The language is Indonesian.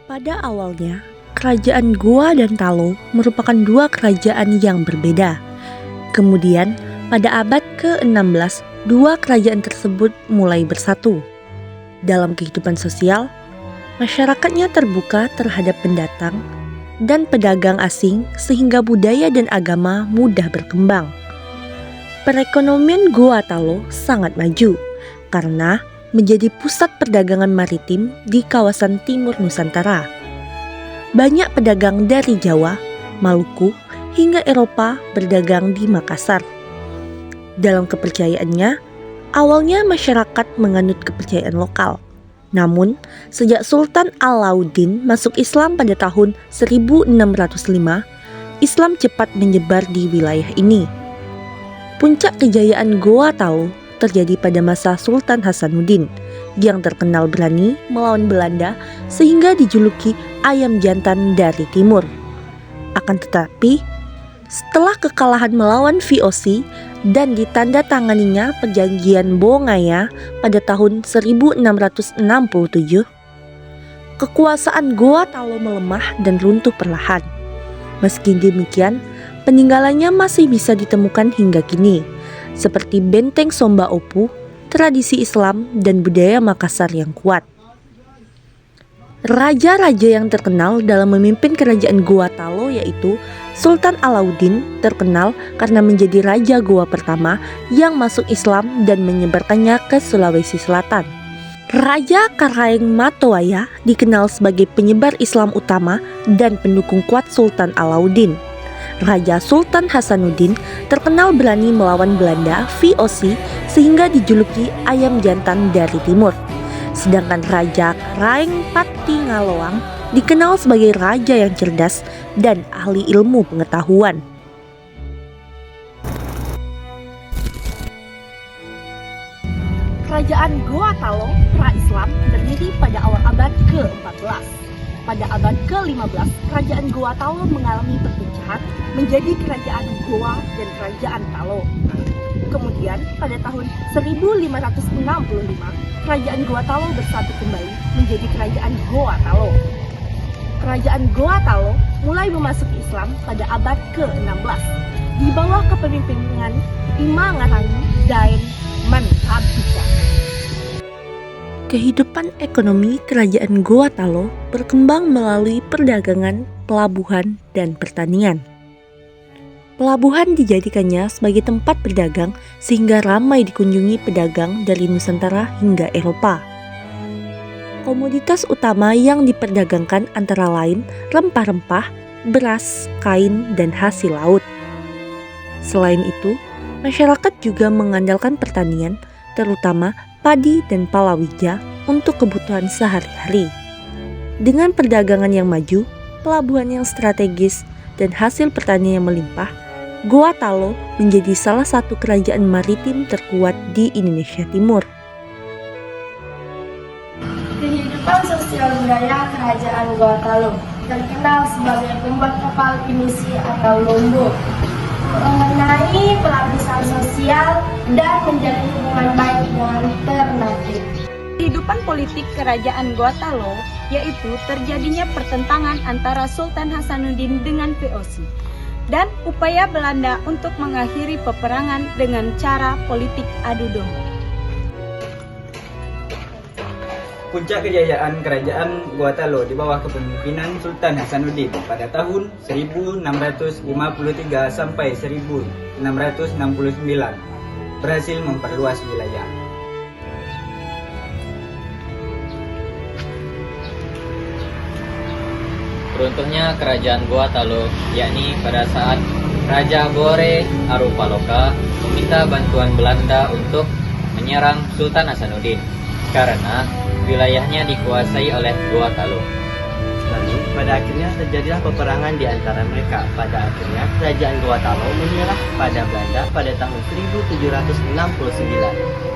Pada awalnya, kerajaan Goa dan Talo merupakan dua kerajaan yang berbeda. Kemudian, pada abad ke-16, dua kerajaan tersebut mulai bersatu. Dalam kehidupan sosial, masyarakatnya terbuka terhadap pendatang dan pedagang asing sehingga budaya dan agama mudah berkembang. Perekonomian Goa Talo sangat maju karena menjadi pusat perdagangan maritim di kawasan timur Nusantara. Banyak pedagang dari Jawa, Maluku, hingga Eropa berdagang di Makassar. Dalam kepercayaannya, awalnya masyarakat menganut kepercayaan lokal. Namun, sejak Sultan Alauddin masuk Islam pada tahun 1605, Islam cepat menyebar di wilayah ini. Puncak kejayaan Goa Talo terjadi pada masa Sultan Hasanuddin yang terkenal berani melawan Belanda sehingga dijuluki ayam jantan dari timur. Akan tetapi, setelah kekalahan melawan VOC dan ditandatanganinya perjanjian Bongaya pada tahun 1667, kekuasaan Goa Talo melemah dan runtuh perlahan. Meski demikian, peninggalannya masih bisa ditemukan hingga kini, seperti Benteng Somba Opu, tradisi Islam, dan budaya Makassar yang kuat. Raja-raja yang terkenal dalam memimpin kerajaan Goa Talo yaitu Sultan Alauddin, terkenal karena menjadi raja Goa pertama yang masuk Islam dan menyebarkannya ke Sulawesi Selatan. Raja Karaeng Matowaya dikenal sebagai penyebar Islam utama dan pendukung kuat Sultan Alauddin. Raja Sultan Hasanuddin terkenal berani melawan Belanda VOC sehingga dijuluki ayam jantan dari timur. Sedangkan Raja Karaeng Patingaloang dikenal sebagai raja yang cerdas dan ahli ilmu pengetahuan. Kerajaan Goa Talo pra-Islam berdiri pada awal abad ke-14. Pada abad ke-15, kerajaan Goa Talo mengalami perpecahan menjadi kerajaan Goa dan kerajaan Talo. Kemudian pada tahun 1565, kerajaan Goa Talo bersatu kembali menjadi kerajaan Goa Talo. Kerajaan Goa Talo mulai memasuki Islam pada abad ke-16 di bawah kepemimpinan Imangarangi Daeng Mantabika. Kehidupan ekonomi kerajaan Goa Talo berkembang melalui perdagangan, pelabuhan, dan pertanian. Pelabuhan dijadikannya sebagai tempat berdagang sehingga ramai dikunjungi pedagang dari Nusantara hingga Eropa. Komoditas utama yang diperdagangkan antara lain rempah-rempah, beras, kain, dan hasil laut. Selain itu, masyarakat juga mengandalkan pertanian, terutama padi dan palawija untuk kebutuhan sehari-hari. Dengan perdagangan yang maju, pelabuhan yang strategis, dan hasil pertanian yang melimpah, Goa Talo menjadi salah satu kerajaan maritim terkuat di Indonesia Timur. Kehidupan sosial budaya kerajaan Goa Talo terkenal sebagai pembuat kapal pinisi atau lombo, mengenai pelapisan sosial dan menjalin hubungan baik dengan ternate. Kehidupan politik kerajaan Goa Talo yaitu terjadinya pertentangan antara Sultan Hasanuddin dengan VOC dan upaya Belanda untuk mengakhiri peperangan dengan cara politik adu domba. Puncak kejayaan kerajaan Goa Talo di bawah kepemimpinan Sultan Hasanuddin pada tahun 1653 sampai 1669 berhasil memperluas wilayah. Runtuhnya kerajaan Goa Talo, yakni pada saat Raja Bore Arupaloka meminta bantuan Belanda untuk menyerang Sultan Hasanuddin karena wilayahnya dikuasai oleh Goa Talo. Lalu pada akhirnya terjadilah peperangan di antara mereka. Pada akhirnya kerajaan Goa Talo menyerah pada Belanda pada tahun 1769.